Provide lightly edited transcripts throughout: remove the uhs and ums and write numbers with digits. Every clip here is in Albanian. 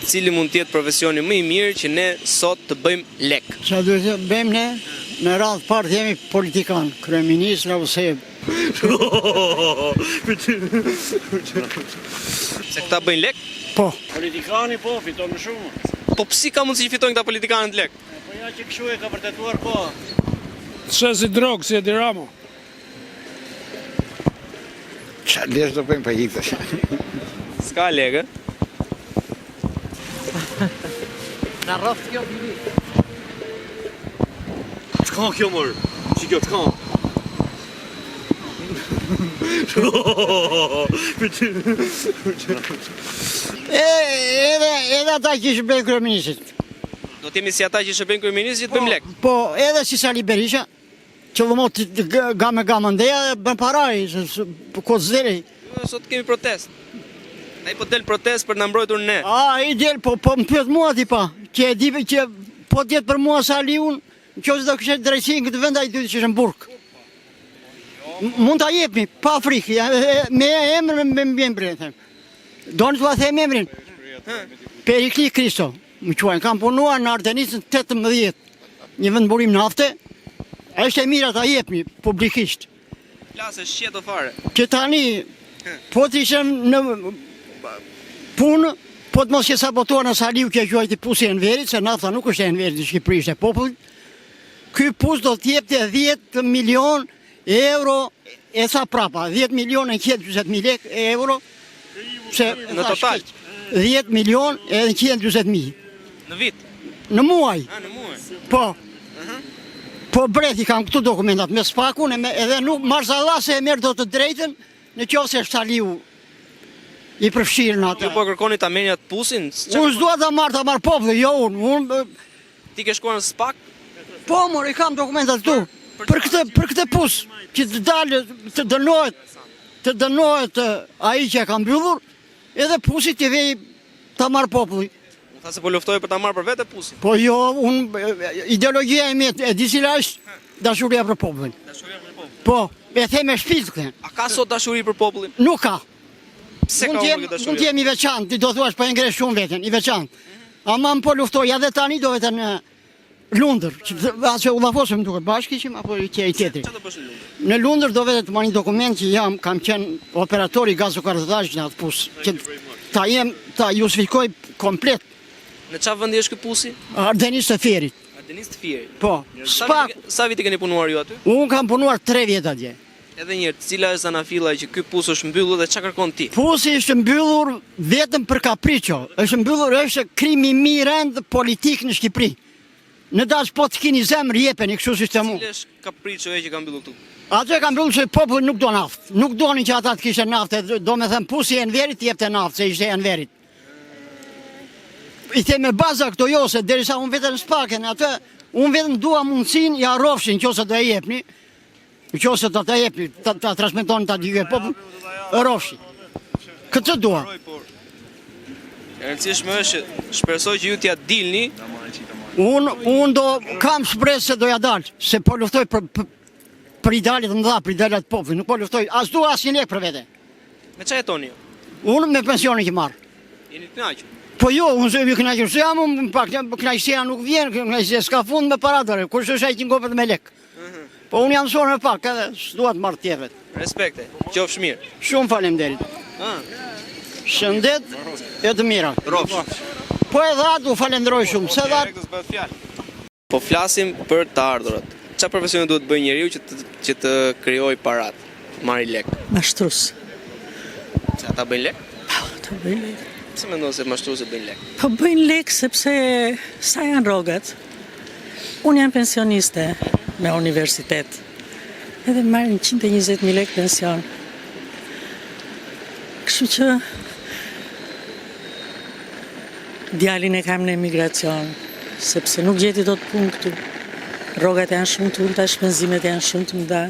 Cili mund të jetë profesioni më i mirë që ne sot të bëjmë lek? Çfarë duhet të bëjmë ne? Në radhë parë jemi politikan, kryeministra ose Se këta bëjnë lek? po. Politikani po, fiton më shumë. Po psi ka mundësi që fitojnë këta politikanët lek? Po ja që kështu e ka vërtetuar po. Që si drogë, si e diramo. Çfarë lesh do bëjmë pa hikë? S'ka lek, Na rrof kjo bili. Çka kjo mor? Çka çka? Edhe ata që shërbejnë kryeministit. Do t'jemi si ata që shërbejnë kryeministit që të bëjmë lek. Po, edhe si Sali Berisha, që vëmot gamë ndeja dhe bën paraj, ko zëri. Sot kemi protest. Ai po del protest për na mbrojtur ne. I del, po më pyet mua ti pa, që e di që po tjetë për mua Saliun, nëse do kishte drejtësi në këtë vend ai duhet të ishte në burg. Mund ta jepni pa frikë, me emrin me mbrojtje them. Doni t'ua them emrin? Perikli Kristo. Më quajnë, kam punuar në Ardenisën 18, një vend burim nafte, është e mirë ata jepni publikisht. Flasë shqeto fare. Që tani, po të ishëm në punë, po të mos që sabotuar në Saliu kjo quajti pusi e Enverit, se nafta nuk është e Enverit në Shqipëri, është e popullit. Ky pus do t'jepte 10 milion euro, e sa prapa, 10 milion e 120.000 lek euro, se Në total? 10 milion e 120.000. Në vit. Në muaj, Në muaj. po. Po breti kam këtu dokumentat me spakun, edhe nuk marsalla se e merr do të drejtën në qoftë se Saliu i përfshirë në atë. Ju po kërkoni ta merrni atë pusin? Unë s'dua ta marr popullin, jo unë. Ti ke shkuar në SPAK? Po mor, i kam dokumentat këtu. Për këtë pus, që të dalë, të dënohet ai që e ka mbyllur, edhe pusi të vej ta marr populli. Unë tha se po luftoj për ta marrë për vete pusin. Po jo, ideologjia ime e di cila është dashuria për popullin. Dashuria për popull. Po, e them me shpirt këtë. A ka sot dashuri për popullin? Nuk ka. Pse ka humbur këtë dashuri? Mund të jem i veçantë, ti do thuash po e ngre shumë veten, i veçantë. Ama më po luftoj, edhe tani do veten në Lundër, që u lafosëm duke bashkë ishim, apo i tjetri. Çfarë do bësh në Lundër? Në Lundër do vetë të marrë një dokument që kam qenë operatori gazokartazh në atë pus, që ta justifikoj komplet. Në çfarë vendi është ky pusi? Ardenisë të Fierit. Ardenisë të Fierit. Po, Sa vite keni punuar ju aty? Unë kam punuar 3 vjet atje. Edhe një herë, cila është anafilla që ky pus është mbyllur dhe çka kërkon ti? Pusi është mbyllur vetëm për kapriço. Është mbyllur, është krim i mirënd politik në Shqipëri. Në dash po të keni zemër jepeni kështu si të mu. Cili është kapriçoja që ka mbyllur këtu? Ato e ka mbyllur se populli nuk do naftë. Nuk donin që ata të kishin naftë, do me thënë pusi e Enverit jepte naftë, se ishte e Enverit. I them me baza këto jo, se derisa unë vetëm spaken, atë unë vetëm dua mundësinë ja rrofshin nëse do e jepni. Nëse do ta jepni, ta transmetoni ta dy popull, rrofshi. Këtë dua. E rëndësishme është shpresoj që ju t'ja dilni. Unë do kam shpresë se do ja dalë, se po luftoj për idealet mëdha, për idealet popullit, nuk po luftoj, as dua asnjë lek për vete. Me çfarë jetoni ju? Unë me pensionin që marr. Jeni të kënaqur? Po jo, unë se jam i kënaqur, se jam unë pak kënaqësia nuk vjen, kënaqësia s'ka fund me paradore, kush është ai që ngopet me lek. Po unë jam mësuar me pak, edhe s'dua të marr tjetër. Respekte, qofsh mirë. Shumë faleminderit. Shëndet e të mira. Rrofsh. Po e dha, du falenderoj shumë, se dha. Po flasim për të ardhurat. Çfarë profesioni duhet të bëjë njeriu që të krijojë parat, marrë lek? Mashtrus. Se ata bëjnë lek? Po, ata bëjnë lek. Pse mendon se mashtruesit bëjnë lek? Po bëjnë lek sepse sa janë rrogat. Unë jam pensioniste me universitet. Edhe marrin 120.000 lek pension. Kështu që djalin e kam në emigracion, sepse nuk gjeti do të punë këtu. Rrogat janë shumë të ulta, shpenzimet janë shumë të mëdha.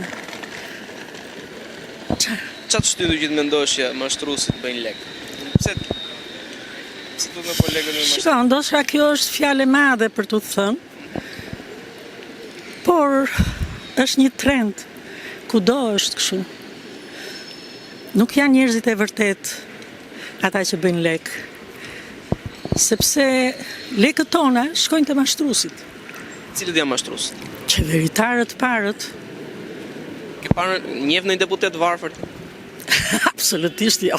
Çfarë të shtytu që të mendosh që mashtruesit bëjnë lek? Pse duhet me po lekën me mashtrues? Shiko, ndoshta kjo është fjalë e madhe për të thënë, por është një trend, kudo është kështu. Nuk janë njerëzit e vërtet ata që bëjnë lek. Sepse lekët tona shkojnë te mashtruesit. Cilët janë mashtrues? Qeveritarët parët, Ke parë njeh në një deputet varfër? absolutisht jo.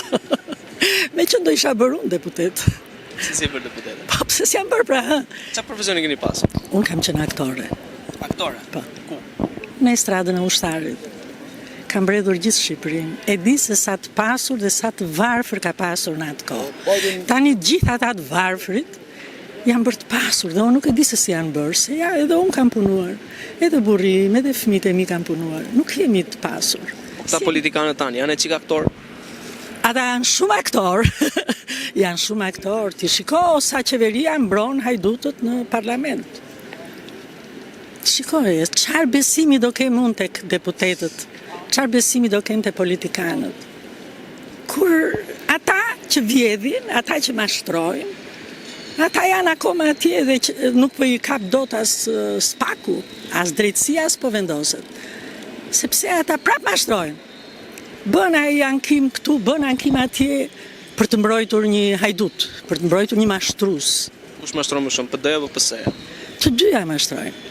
Me që do isha bërë unë deputet. Si për deputet? Po, pse s'jam bërë pra, ha? Çfarë profesioni keni pasur? Unë kam qenë aktore. Aktore. Po. Në estradën e ushtarit. Kam mbredhur gjithë Shqipërinë. E di se sa të pasur dhe sa të varfër ka pasur në atë kohë. Tani gjithë ata të varfrit janë bërë të pasur dhe unë nuk e di se si janë bërë, se ja edhe unë kam punuar, edhe burrim, edhe fëmijët e mi kanë punuar. Nuk jemi të pasur. Këta politikanët tanë janë e çik aktor? Ata janë shumë aktor, janë shumë aktor. Ti shiko sa qeveria mbron hajdutët në parlament. Shikoj, çfarë besimi do kemë unë tek deputetët, çfarë besimi do kemë te politikanët. Kur ata që vjedhin, ata që mashtrojnë, ata janë akoma atje dhe që nuk po i kap dot as spaku, as drejtësia as po vendoset. Sepse ata prap mashtrojnë. Bën ai ankim këtu, bën ankim atje për të mbrojtur një hajdut, për të mbrojtur një mashtrues. Kush mashtron më shumë, PD apo PS-ja? Të dyja mashtrojnë.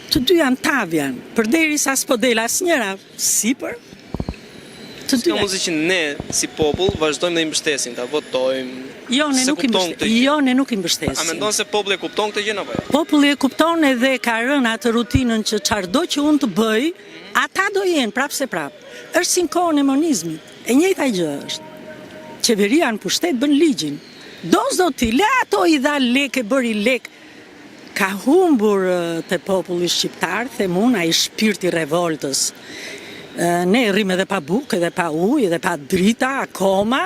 Të dy janë tavjan, përderisa s'po del asnjëra sipër. Të Ka dyja. mundësi që ne si popull vazhdojmë dhe i mbështesim, ta votojmë. Jo, ne se nuk i kupton këtë gjë. Jo, ne nuk i A mbështesim. mendon se populli e kupton këtë gjë apo jo? Populli e kupton edhe ka rënë atë rutinën që çfarëdo që unë të bëj, ata do jenë prap se prap. Është si në kohën e monizmit. E njëjta gjë është. Qeveria në pushtet bën ligjin. Do s'do ti, le ato i dha lek, e bëri lek. Ka humbur te populli shqiptar, them unë, ai shpirti revoltës. Ne rrim edhe pa bukë, edhe pa ujë, edhe pa drita, akoma,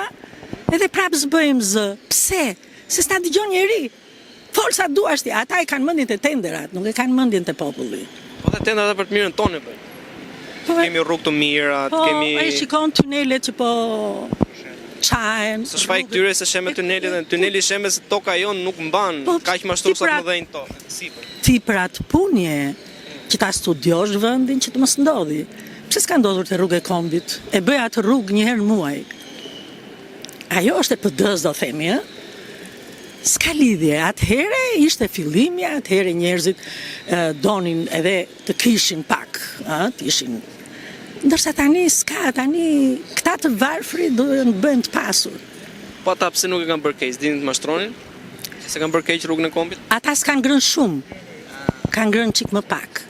edhe prap s'bëjmë zë. Pse? Se s'na dëgjon njeri. Fol sa duash ti, ata e kanë mendjen te tenderat, nuk e kanë mendjen te populli. Po dhe tendrat për të mirën tonë e bëjnë. Kemi rrugë të mira, Po, kemi ai shikon tunelet që po çajnë. Së shfaq këtyre se sheme tunelit dhe tuneli sheme se toka jon nuk mban, Po, kaq mashtruesat ti pra- më dhejnë tokë. Sipër. Ti për atë punje që ta studiosh vendin që të mos ndodhi. Pse s'ka ndodhur te rruga e Kombit? E bëj atë rrugë një herë muaj. Ajo është e PD-s, do themi, ë? S'ka lidhje. Atëhere ishte fillimi, atëhere njerëzit donin edhe të kishin pak, të ishin. Ndërsa tani s'ka, tani këta të varfrit duhen të bëhen të pasur. Po ata pse nuk e kanë bërë keq, dinin të mashtronin? Se kanë bërë keq rrugën e Kombit? Ata s'kan grënë shumë, kanë grënë çik më pak.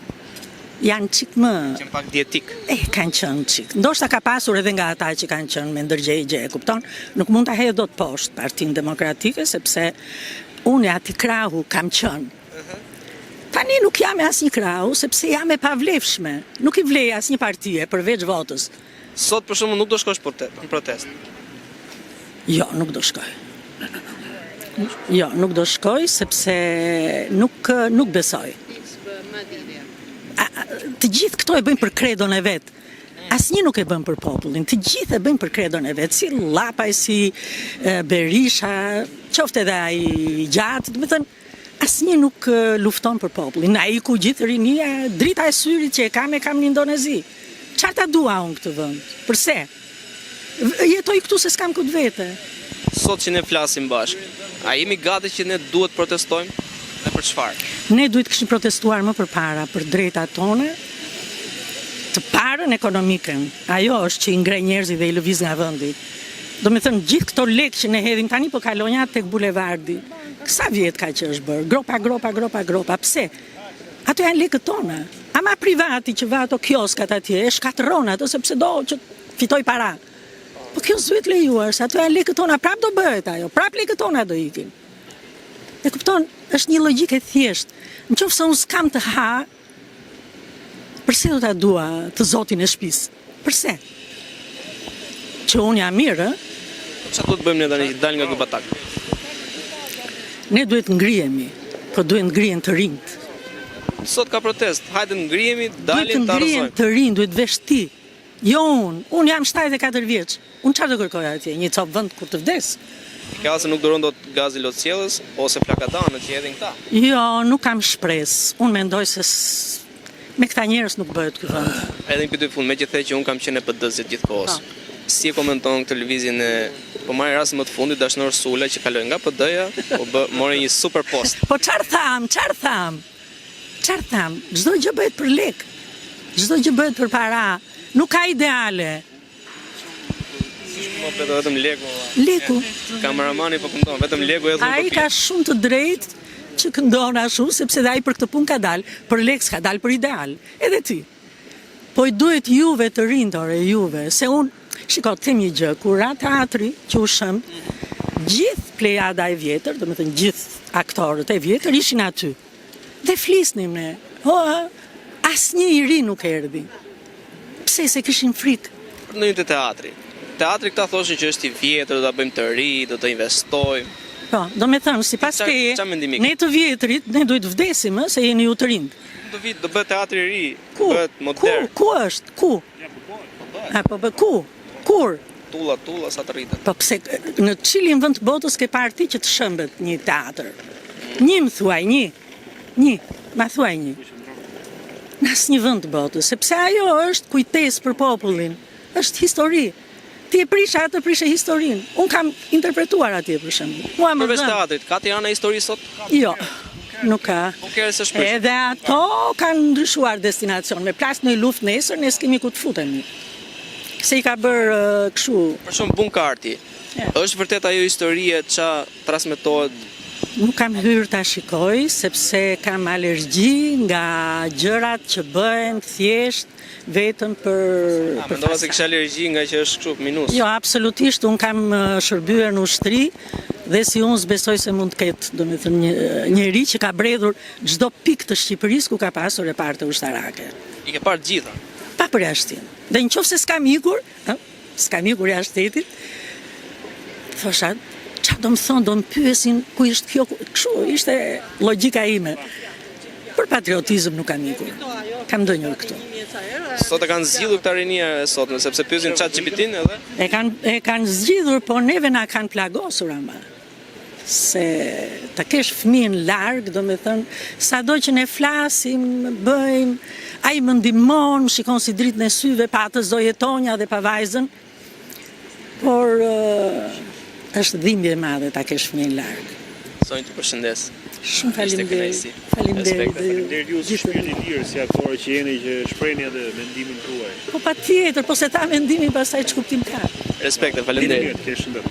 Janë çik më... Që pak dietik. Kanë qenë çik. Ndoshta ka pasur edhe nga ata që kanë qenë me ndërgjegje, e kupton? Nuk mund ta hedh dot poshtë Partinë Demokratike sepse unë aty krahu kam qenë. Tani nuk jam e asnjë krahu sepse jam e pavlefshme. Nuk i vlej asnjë partie përveç votës. Sot për shembull nuk do shkosh në protest. Jo, nuk do shkoj. Jo, nuk do shkoj sepse nuk besoj. Të gjithë këto e bëjnë për kredon e vet. Asnjë nuk e bën për popullin. Të gjithë e bëjnë për kredon e vet, si Llapaj, si Berisha, qoftë edhe ai gjatë, do të thënë asnjë nuk lufton për popullin. Ai ku gjithë rinia, drita e syrit që e kam në Indonezi. Çfarë ta dua unë këtë vend? Përse? Jetoj këtu se s'kam këtë vete. Sot që ne flasim bashkë, a jemi gati që ne duhet protestojmë? Dhe për çfarë? Ne duhet kishim protestuar më përpara për drejtat tona, të parën ekonomikën. Ajo është që i ngre njerëzit dhe i lëviz nga vendi. Do me thënë, gjithë këto lekë që ne hedhim tani po kalonjat tek bulevardi. Sa vjet ka që është bërë? Gropa. Pse? Ato janë lekët tona. Ama privati që va ato kioskat atje, e shkatërron ato sepse do që fitoj para. Po kjo s'duhet lejuar, se ato janë lekët tona, prap do bëhet ajo, prap lekët tona do ikin. E kupton, është një logjikë e thjeshtë. Nëse unë s'kam të ha, përse do ta dua të zotin e shtëpisë? Përse? Që unë jam mirë, Çfarë do të bëjmë ne tani që dal nga ky batak? ne duhet ngrihemi, po duhet ngrihen të rinjt. Sot ka protest, hajde ngrihemi, Duhet të dalim ta ngrihen arrëzojmë. të rinj, duhet vesh ti. Jo unë jam 74 vjeç. Unë çfarë do kërkoj atje? Një cop vend kur të vdes? Ka se nuk duron dot gazi lotësjellës ose flakadanët që hedhin këta. Jo, nuk kam shpresë. Unë mendoj se me këta njerëz nuk bëhet ky vend. Edhe një pyetje fund, me që the që un kam qenë e PD-s gjithë kohës. si e komenton këtë lëvizjen e po marrë rastin më të fundit Dashnor Sula që kaloi nga PD-ja, po mori një super post. Po çfarë tham? Çfarë tham? Çdo gjë bëhet për lek. Çdo gjë bëhet për para. Nuk ka ideale. Mo vetëm leku. Leku. Kameramani po këndon, vetëm leku edhe Ai ka shumë të drejtë që këndon ashtu, sepse dhe ai për këtë punë ka dalë, për lek s'ka dalë për ideal. Edhe ti. Po i duhet juve të rindore, juve, se shiko, të them një gjë, kur ra teatri që u shëmb, gjithë plejada e vjetër, do me thënë gjithë aktorët e vjetër ishin aty. Dhe flisnim ne. Asnjë i ri nuk erdhi. Pse se kishin frikë? Për ndonjë të teatri. Teatri këta thoshin që është i vjetër, do ta bëjmë të ri, do të investojmë. Po, do me thënë, sipas teje, ne të vjetrit, ne duhet vdesim, se jeni ju të rind. Do vit, do bëhet teatri i ri, Ku? bëhet modern. Ku është? Ku? Ku? Kur? Tulla sa të rritet. Po pse në çilin vend të botës ke parti që të shëmbet një teatr. Një më thuaj, një. Ma thuaj një. Në asnjë vend të botës, sepse ajo është kujtesë për popullin. Është histori. Ti e prisha atë, prishe historinë. Unë kam interpretuar atje për shembull. Përveç teatrit, ka Tirana histori sot? Jo, nuk ka. Po kërë se shpesh. Edhe ato kanë ndryshuar destinacion. Me plas në luftë nesër, ne s'kemi ku të futemi. Se i ka bërë kështu. Për shumë Bunkarti. Është vërtet ajo historie që transmetohet? Nuk kam hyrë ta shikoj, sepse kam alergji nga gjërat që bëhen thjesht vetëm për mendova se kisha alergji nga që është kështu minus. Jo, absolutisht, unë kam shërbyer në ushtri dhe si unë s'besoj se mund të ketë, do me thënë, njeri që ka bredhur çdo pikë të Shqipërisë ku ka pasur reparte ushtarake. I ke parë gjitha? Pa përjashtim. Dhe nëse s'kam ikur jashtë shtetit, thosha, qa do më thonë, do më pyesin ku ishtë kjo, kështu ishte logjika ime. Për patriotizëm nuk kam ikur. Kam ndonjë këtu. Sot e kanë zgjidhur këta rinia e sotme, sepse pyesin ChatGPT-n edhe? E kanë zgjidhur, po neve na kanë plagosur ama. Se ta kesh fëmijën larg, do me thënë, sado që ne flasim, bëjmë, ai më ndihmon, më shikon si dritën e syve, pa atë zoje tonja dhe pa vajzën, por është dhimbje e madhe ta kesh fëmijën larg. Sonjë të përshëndes. Shumë faleminderit. Faleminderit ju si shpirti i lirë, si aktore që jeni, që shprehni edhe mendimin tuaj. Po patjetër, po se ta mendimin pastaj ç'kuptim ka. Respekte, faleminderit. Ke shëndet.